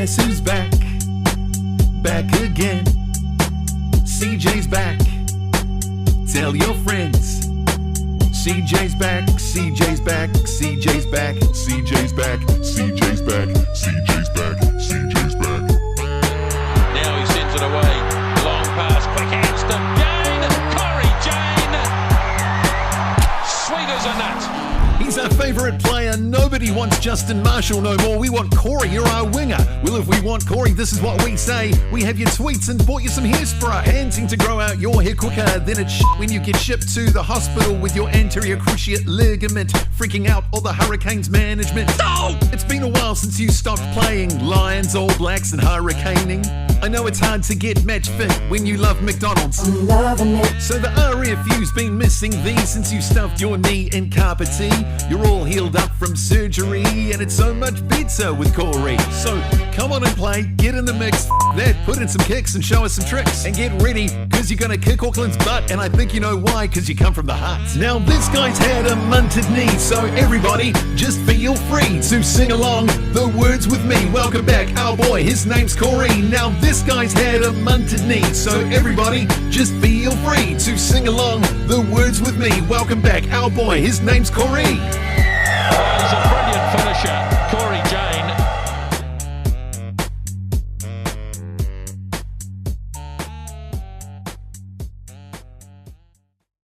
Guess who's back? Back again. CJ's back. Tell your friends. CJ's back, CJ's back, CJ's back, CJ's back, CJ's back, CJ's back, CJ's back. Now he sends it away. Long pass, quick hands to Jane. Corey Jane. Sweet as a nut. He's our favourite player. Nobody wants Justin Marshall no more. We want Corey, you're our winger. Well, if we want Corey, this is what we say. We have your tweets and bought you some hairspray. Panting to grow out your hair quicker than it's when you get shipped to the hospital with your anterior cruciate ligament. Freaking out all the Hurricanes management. Oh! It's been a while since you stopped playing Lions, All Blacks and hurricaning. I know it's hard to get match fit when you love McDonald's. I'm loving it. So the RFU's been missing these since you stuffed your knee in carpet tea. You're all healed up from surgery and it's so much better with Corey. So come on and play, get in the mix, that, put in some kicks and show us some tricks. And get ready, cause you're gonna kick Auckland's butt, and I think you know why, cause you come from the heart. Now this guy's had a munted knee, so everybody just feel free to sing along the words with me. Welcome back, our boy, his name's Corey. Now this guy's had a munted knee, so everybody just feel free to sing along the words with me. Welcome back, our boy, his name's Corey.